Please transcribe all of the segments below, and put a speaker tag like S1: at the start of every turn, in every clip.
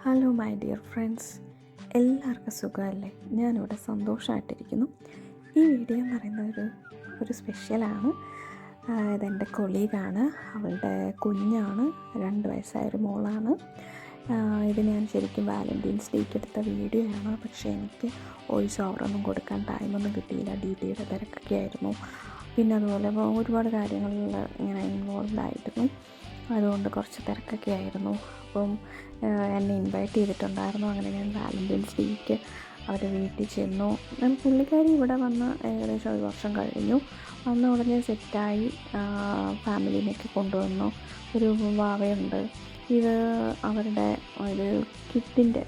S1: Hello my dear friends, എല്ലാവർക്കും സുഖമല്ലേ? ഞാനിവിടെ സന്തോഷമായിട്ടിരിക്കുന്നു. ഈ വീഡിയോ എന്ന് പറയുന്നത് ഒരു സ്പെഷ്യലാണ്. ഇതെൻ്റെ കൊളീഗാണ്, അവളുടെ കുഞ്ഞാണ്, 2 വയസ്സായൊരു മോളാണ്. ഇത് ഞാൻ ശരിക്കും വാലൻറ്റൈൻസ് ഡേക്ക് എടുത്ത വീഡിയോ ആണ്. പക്ഷേ എനിക്ക് വോയിസ് ഓവറൊന്നും കൊടുക്കാൻ ടൈമൊന്നും കിട്ടിയില്ല, ഡ്യൂട്ടിയുടെ തിരക്കൊക്കെ ആയിരുന്നു. പിന്നെ അതുപോലെ ഒരുപാട് കാര്യങ്ങളിൽ ഇങ്ങനെ ഇൻവോൾവ് ആയിരുന്നു. അതുകൊണ്ട് കുറച്ച് തിരക്കൊക്കെ ആയിരുന്നു. അപ്പം എന്നെ ഇൻവൈറ്റ് ചെയ്തിട്ടുണ്ടായിരുന്നു. അങ്ങനെ ഞാൻ വാലൻറ്റൈൻസ് ഡേക്ക് അവരുടെ വീട്ടിൽ ചെന്നു. പുള്ളിക്കാരി ഇവിടെ വന്ന് ഏകദേശം 1 വർഷം കഴിഞ്ഞു. വന്ന ഉടനെ സെറ്റായി, ഫാമിലിനെയൊക്കെ കൊണ്ടുവന്നു. ഒരു വാവയുണ്ട്. ഇത് അവരുടെ ഒരു കിഡിൻ്റെ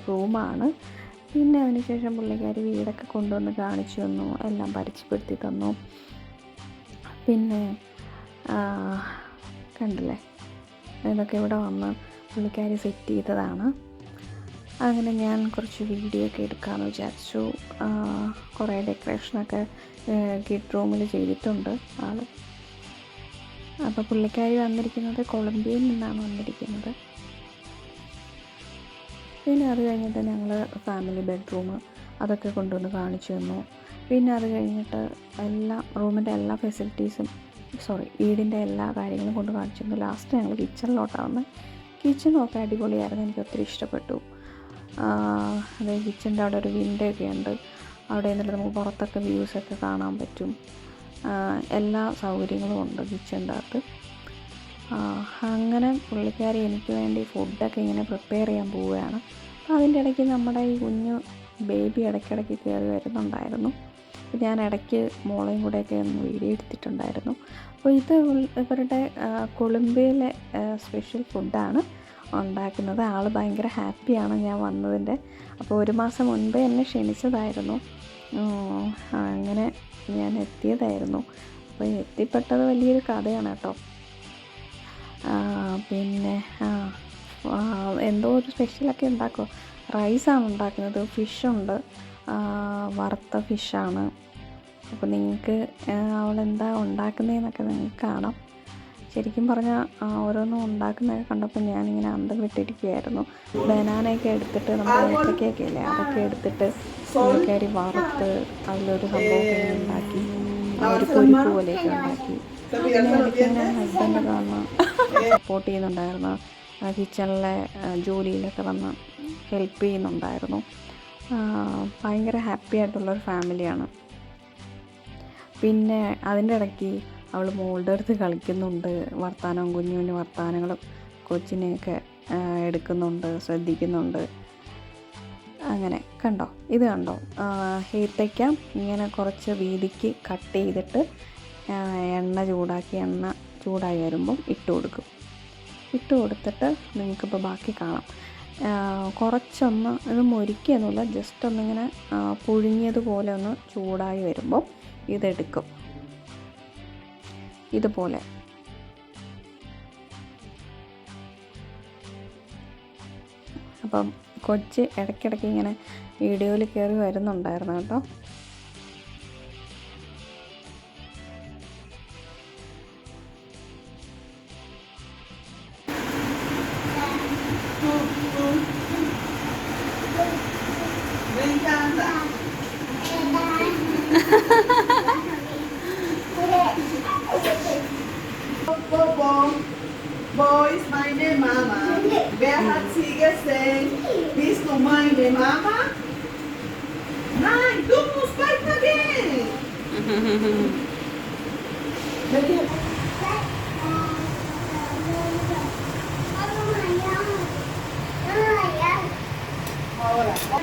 S1: റൂമാണ്. പിന്നെ അതിനുശേഷം പുള്ളിക്കാരി വീടൊക്കെ കൊണ്ടുവന്ന് കാണിച്ചു തന്നു, എല്ലാം പരിചയപ്പെടുത്തി തന്നു. പിന്നെ കണ്ടില്ലേ, ഇതൊക്കെ ഇവിടെ വന്ന് പുള്ളിക്കാരി സെറ്റ് ചെയ്തതാണ്. അങ്ങനെ ഞാൻ കുറച്ച് വീഡിയോ ഒക്കെ എടുക്കാമെന്ന് വിചാരിച്ചു. കുറേ ഡെക്കറേഷനൊക്കെ കിഡ് റൂമിൽ ചെയ്തിട്ടുണ്ട് ആൾ. അപ്പോൾ പുള്ളിക്കാരി വന്നിരിക്കുന്നത് കൊളംബിയയിൽ നിന്നാണ് വന്നിരിക്കുന്നത്. പിന്നെ അത് കഴിഞ്ഞിട്ട് ഞങ്ങൾ ഫാമിലി ബെഡ്റൂം അതൊക്കെ കൊണ്ടുവന്ന് കാണിച്ചു തന്നു. പിന്നെ അത് കഴിഞ്ഞിട്ട് റൂമിൻ്റെ എല്ലാ ഫെസിലിറ്റീസും വീടിൻ്റെ എല്ലാ കാര്യങ്ങളും കൊണ്ട് കാണിച്ചു തന്നു. ലാസ്റ്റ് ഞങ്ങൾ കിച്ചണിലോട്ടാണ് വന്നത്. കിച്ചണൊക്കെ അടിപൊളിയായിരുന്നു, എനിക്ക് ഒത്തിരി ഇഷ്ടപ്പെട്ടു. അതായത് കിച്ചൻ്റെ അവിടെ ഒരു വിൻഡോ ഒക്കെ ഉണ്ട്. അവിടെ നിന്നിട്ട് നമുക്ക് പുറത്തൊക്കെ വ്യൂസൊക്കെ കാണാൻ പറ്റും. എല്ലാ സൗകര്യങ്ങളും ഉണ്ട് കിച്ചൻ്റെ അകത്ത്. അങ്ങനെ പുള്ളിക്കാരി എനിക്ക് വേണ്ടി ഫുഡൊക്കെ ഇങ്ങനെ പ്രിപ്പയർ ചെയ്യാൻ പോവുകയാണ്. അപ്പോൾ അതിൻ്റെ ഇടയ്ക്ക് നമ്മുടെ ഈ കുഞ്ഞു ബേബി ഇടയ്ക്കിടയ്ക്ക് കയറി വരുന്നുണ്ടായിരുന്നു. ഞാൻ ഇടയ്ക്ക് മോളെയും കൂടെയൊക്കെ ഒന്ന് വീഡിയോ എടുത്തിട്ടുണ്ടായിരുന്നു. അപ്പോൾ ഇത് ഇവരുടെ കൊളംബിയയിലെ സ്പെഷ്യൽ ഫുഡാണ് ഉണ്ടാക്കുന്നത്. ആൾ ഭയങ്കര ഹാപ്പിയാണ് ഞാൻ വന്നതിൻ്റെ. അപ്പോൾ 1 മാസം മുൻപേ എന്നെ ക്ഷണിച്ചതായിരുന്നു. അങ്ങനെ ഞാൻ എത്തിയതായിരുന്നു. അപ്പോൾ എത്തിപ്പെട്ടത് വലിയൊരു കഥയാണ് കേട്ടോ. പിന്നെ എന്തോ ഒരു സ്പെഷ്യലൊക്കെ ഉണ്ടാക്കുമോ. റൈസാണ് ഉണ്ടാക്കുന്നത്, ഫിഷുണ്ട്, വറുത്ത ഫിഷാണ്. അപ്പോൾ നിങ്ങൾക്ക് അവളെന്താ ഉണ്ടാക്കുന്നതെന്നൊക്കെ നിങ്ങൾക്ക് കാണാം. ശരിക്കും പറഞ്ഞാൽ ഓരോന്നും ഉണ്ടാക്കുന്നതൊക്കെ കണ്ടപ്പോൾ ഞാനിങ്ങനെ അന്തം വിട്ടിരിക്കുകയായിരുന്നു. ബനാനയൊക്കെ എടുത്തിട്ട് നമ്മുടെ ഏത്തക്കയൊക്കെ ഇല്ലേ, അതൊക്കെ എടുത്തിട്ട് പുള്ളിക്കാരി വറുത്ത് അതിലൊരു സംഭവമൊക്കെ ഉണ്ടാക്കി, ഒരു പൊരിപ്പ് പോലെയൊക്കെ ഉണ്ടാക്കി. പിന്നെ ഇടയ്ക്കിങ്ങനെ ഹസ്ബൻഡൊക്കെ വന്ന് സപ്പോർട്ട് ചെയ്യുന്നുണ്ടായിരുന്നു. കിച്ചണിലെ ജോലിയിലൊക്കെ വന്ന് ഹെൽപ്പ് ചെയ്യുന്നുണ്ടായിരുന്നു. ഭയങ്കര ഹാപ്പി ആയിട്ടുള്ളൊരു ഫാമിലിയാണ്. പിന്നെ അതിൻ്റെ ഇടയ്ക്ക് അവൾ മോളുടെ അടുത്ത് കളിക്കുന്നുണ്ട്, കുഞ്ഞു വർത്തമാനങ്ങളും കൊച്ചിനെയൊക്കെ എടുക്കുന്നുണ്ട്, ശ്രദ്ധിക്കുന്നുണ്ട്. അങ്ങനെ കണ്ടോ, ഇത് കണ്ടോ, ഏത്തയ്ക്ക ഇങ്ങനെ കുറച്ച് വീതിക്ക് കട്ട് ചെയ്തിട്ട് എണ്ണ ചൂടായി വരുമ്പം ഇട്ട് കൊടുത്തിട്ട് നിങ്ങൾക്കിപ്പോൾ ബാക്കി കാണാം. കുറച്ചൊന്ന് ഇത് മൊരിക്കൊന്നുമില്ല, ജസ്റ്റ് ഒന്നിങ്ങനെ പുഴുങ്ങിയതുപോലെ ഒന്ന് ചൂടായി വരുമ്പോൾ ഇതെടുക്കും ഇതുപോലെ. അപ്പം കൊച്ച് ഇടയ്ക്കിടയ്ക്ക് ഇങ്ങനെ വീഡിയോയിൽ കയറി വരുന്നുണ്ടായിരുന്നു കേട്ടോ.
S2: Boys, meine Mama. Wer hat sie gesehen? Bist du meine Mama? Nein, du musst weitergehen.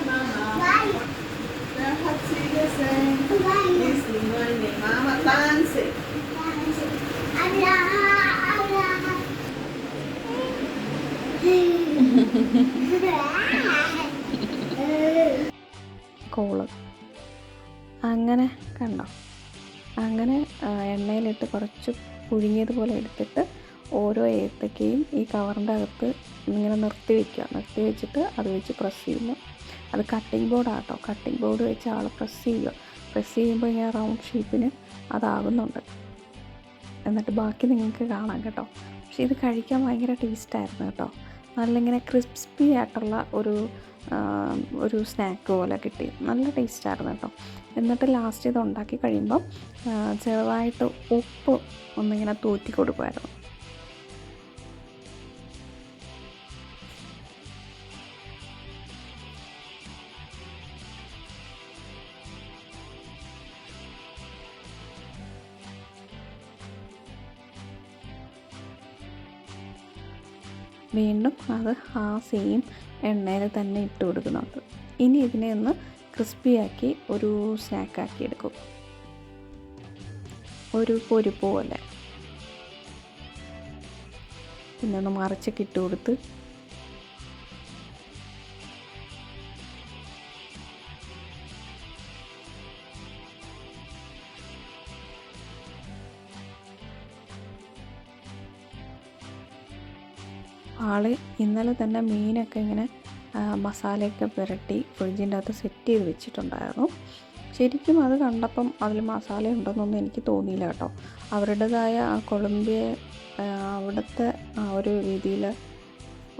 S2: Mama. Wer hat sie gesehen? Bist du meine Mama? Tanze.
S1: Call അങ്ങനെ കണ്ടോ. അങ്ങനെ എണ്ണയിലിട്ട് കുറച്ച് പുഴുങ്ങിയതുപോലെ എടുത്തിട്ട് ഓരോ ഏത്തക്കയും ഈ കവറിൻ്റെ അകത്ത് ഇങ്ങനെ നിർത്തി വെച്ചിട്ട് അത് വെച്ച് പ്രസ് ചെയ്യുന്നു. അത് കട്ടിംഗ് ബോർഡാട്ടോ, കട്ടിംഗ് ബോർഡ് വെച്ച് ആൾ പ്രസ് ചെയ്യുമ്പോൾ ഇങ്ങനെ റൗണ്ട് ഷേപ്പിന് അതാകുന്നുണ്ട്. എന്നിട്ട് ബാക്കി നിങ്ങൾക്ക് കാണാം കേട്ടോ. പക്ഷെ ഇത് കഴിക്കാൻ ഭയങ്കര ടേസ്റ്റായിരുന്നു കേട്ടോ. നല്ലിങ്ങനെ ക്രിസ്പി ആയിട്ടുള്ള ഒരു സ്നാക്ക് പോലെ കിട്ടി. നല്ല ടേസ്റ്റായിരുന്നു കേട്ടോ. എന്നിട്ട് ലാസ്റ്റ് ഇത് ഉണ്ടാക്കി കഴിയുമ്പം ചെറുതായിട്ട് ഉപ്പ് ഒന്നിങ്ങനെ തൂറ്റി കൊടുക്കുമായിരുന്നു. വീണ്ടും അത് ആ സെയിം എണ്ണയിൽ തന്നെ ഇട്ട് കൊടുക്കുന്നുണ്ട്. ഇനി ഇതിനെ ഒന്ന് ക്രിസ്പിയാക്കി ഒരു സ്നാക്കാക്കി എടുക്കും, ഒരു പൊരിപ്പ് പോലെ. പിന്നെ ഒന്ന് മറിച്ചൊക്കെ ഇട്ട് കൊടുത്ത് ആള് ഇന്നലെ തന്നെ മീനൊക്കെ ഇങ്ങനെ മസാലയൊക്കെ പുരട്ടി ഫ്രിഡ്ജിൻ്റെ അകത്ത് സെറ്റ് ചെയ്ത് വെച്ചിട്ടുണ്ടായിരുന്നു. ശരിക്കും അത് കണ്ടപ്പം അതിൽ മസാല ഉണ്ടെന്നൊന്നും എനിക്ക് തോന്നിയില്ല കേട്ടോ. അവരുടേതായ കൊളംബിയ അവിടുത്തെ ആ ഒരു രീതിയിൽ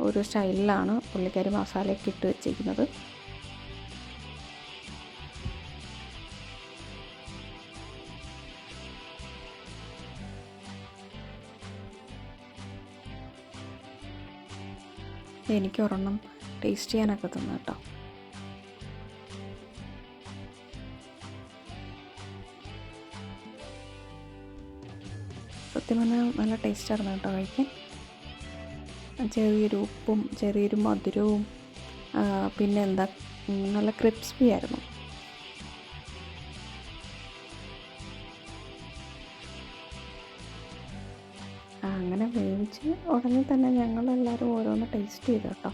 S1: ഒരു സ്റ്റൈലിലാണ് പുള്ളിക്കാരി മസാലയൊക്കെ ഇട്ട് വെച്ചിരിക്കുന്നത്. എനിക്ക് ഒരെണ്ണം ടേസ്റ്റ് ചെയ്യാനൊക്കെ തന്നു കേട്ടോ. സത്യം പറഞ്ഞാൽ നല്ല ടേസ്റ്റായിരുന്നു കേട്ടോ കഴിക്കാൻ. ചെറിയൊരു ഉപ്പും ചെറിയൊരു മധുരവും പിന്നെ എന്താ നല്ല ക്രിസ്പി ആയിരുന്നു. അങ്ങനെ വേവിച്ച് ഉടനെ തന്നെ ഞങ്ങളെല്ലാവരും ഓരോന്ന് ടേസ്റ്റ് ചെയ്തു കേട്ടോ.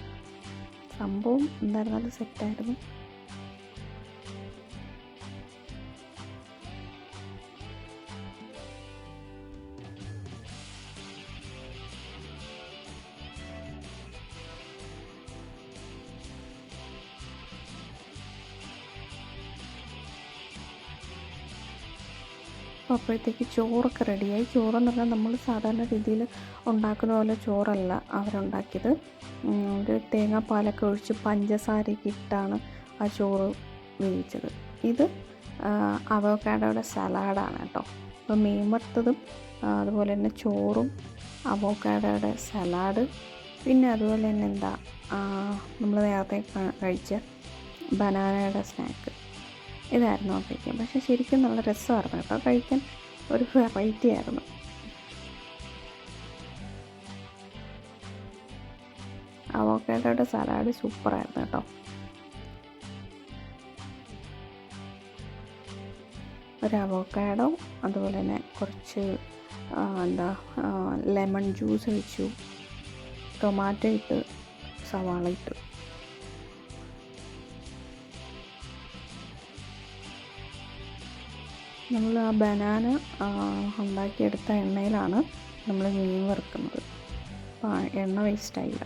S1: സംഭവം എന്തായിരുന്നാലും സെറ്റായിരുന്നു. അപ്പോഴത്തേക്ക് ചോറൊക്കെ റെഡിയായി. ചോറെന്ന് പറഞ്ഞാൽ നമ്മൾ സാധാരണ രീതിയിൽ ഉണ്ടാക്കുന്ന പോലെ ചോറല്ല അവരുണ്ടാക്കിയത്. ഒരു തേങ്ങാപ്പാലൊക്കെ ഒഴിച്ച് പഞ്ചസാരയൊക്കെ ഇട്ടാണ് ആ ചോറ് വേവിച്ചത്. ഇത് അവോക്കാഡോയുടെ സലാഡാണ് കേട്ടോ. അപ്പോൾ മീൻ വറുത്തതും അതുപോലെ തന്നെ ചോറും അവോക്കാഡോയുടെ സലാഡ്, പിന്നെ അതുപോലെ തന്നെ എന്താ നമ്മൾ നേരത്തെ കഴിച്ച ബനാനയുടെ സ്നാക്ക്, ഇതായിരുന്നു കഴിക്കാൻ. പക്ഷേ ശരിക്കും നല്ല രസമായിരുന്നു കേട്ടോ കഴിക്കാൻ. ഒരു വെറൈറ്റി ആയിരുന്നു. അവോക്കാഡോയുടെ സലാഡ് സൂപ്പറായിരുന്നു കേട്ടോ. ഒരു അവോക്കാഡോ, അതുപോലെ തന്നെ കുറച്ച് ലെമൺ ജ്യൂസ് ഒഴിച്ചു, ടൊമാറ്റോ ഇട്ട്, സവാള ഇട്ടു. നമ്മൾ ആ ബനാന ഉണ്ടാക്കിയെടുത്ത എണ്ണയിലാണ് നമ്മൾ മീൻ വറുക്കുന്നത്. അപ്പോൾ എണ്ണ വേസ്റ്റായില്ല.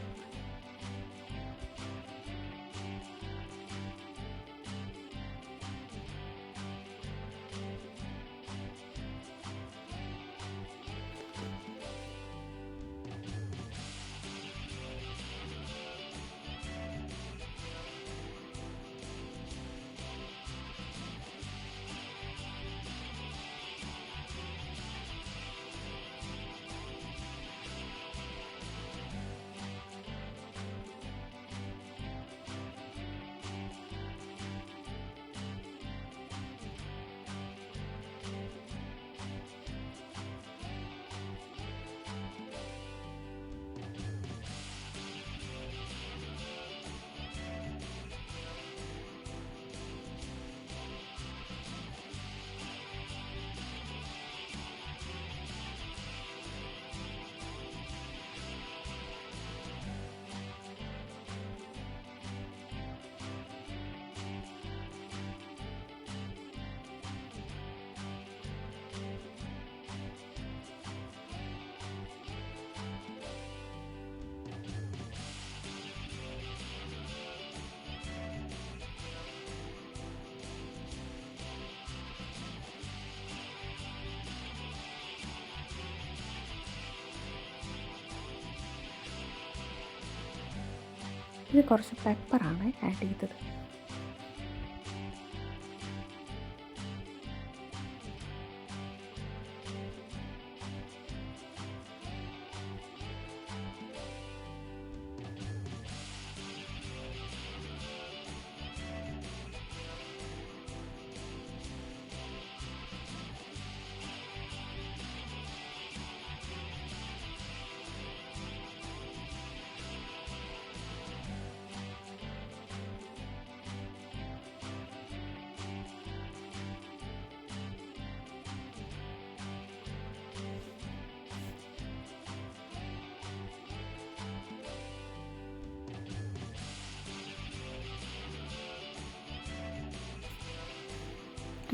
S1: ഇത് കുറച്ച് പെപ്പറാണ് ആഡ് ചെയ്തത്.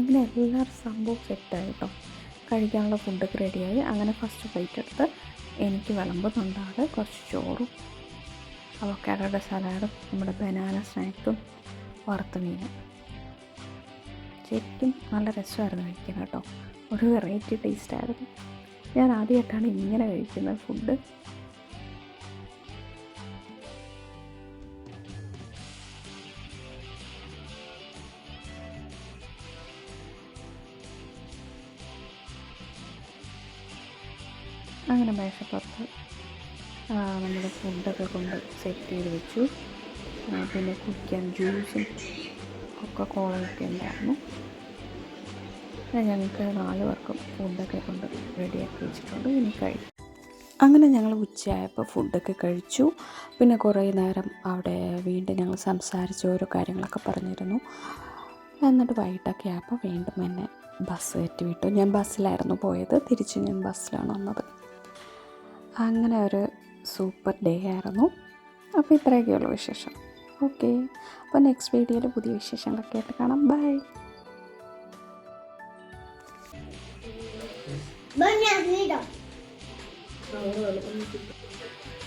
S1: അങ്ങനെ എല്ലാവരും സംഭവം സെറ്റായി കേട്ടോ. കഴിക്കാനുള്ള ഫുഡൊക്കെ റെഡിയായി. അങ്ങനെ ഫസ്റ്റ് ബൈറ്റ് എടുത്ത് എനിക്ക് വിളമ്പുന്നുണ്ടാകെ കുറച്ച് ചോറും അവക്കാഡോയുടെ സലാഡും നമ്മുടെ ബനാന സ്നാക്സും വറുത്ത മീനും. ശരിക്കും നല്ല രസമായിരുന്നു കഴിക്കാൻ കേട്ടോ. ഒരു വെറൈറ്റി ടേസ്റ്റായിരുന്നു. ഞാൻ ആദ്യമായിട്ടാണ് ഇങ്ങനെ കഴിക്കുന്നത് ഫുഡ്. അങ്ങനെ മേശപ്പുറത്ത് നമ്മൾ ഫുഡൊക്കെ കൊണ്ട് സെറ്റ് ചെയ്ത് വെച്ചു. പിന്നെ കുടിക്കാൻ ജ്യൂസും കൊക്കക്കോളയൊക്കെ ഉണ്ടായിരുന്നു. ഞങ്ങൾക്ക് 4 പേർക്കും ഫുഡൊക്കെ കൊണ്ട് റെഡിയാക്കി വെച്ചിട്ടുണ്ട്. ഇനി കഴിക്കും. അങ്ങനെ ഞങ്ങൾ ഉച്ചയായപ്പോൾ ഫുഡൊക്കെ കഴിച്ചു. പിന്നെ കുറേ നേരം അവിടെ വീണ്ടും ഞങ്ങൾ സംസാരിച്ച് ഓരോ കാര്യങ്ങളൊക്കെ പറഞ്ഞിരുന്നു. എന്നിട്ട് വൈകിട്ടൊക്കെ ആയപ്പോൾ വീണ്ടും എന്നെ ബസ് കയറ്റി വിട്ടു. ഞാൻ ബസ്സിലായിരുന്നു പോയത്, തിരിച്ച് ഞാൻ ബസ്സിലാണ് വന്നത്. അങ്ങനെ ഒരു സൂപ്പർ ഡേ ആയിരുന്നു. അപ്പോൾ ഇത്രയൊക്കെയുള്ളൂ വിശേഷം. ഓക്കെ, അപ്പോൾ നെക്സ്റ്റ് വീഡിയോയിൽ പുതിയ വിശേഷങ്ങളൊക്കെ ആയിട്ട് കാണാം. ബൈ.
S3: Banyak ni dah.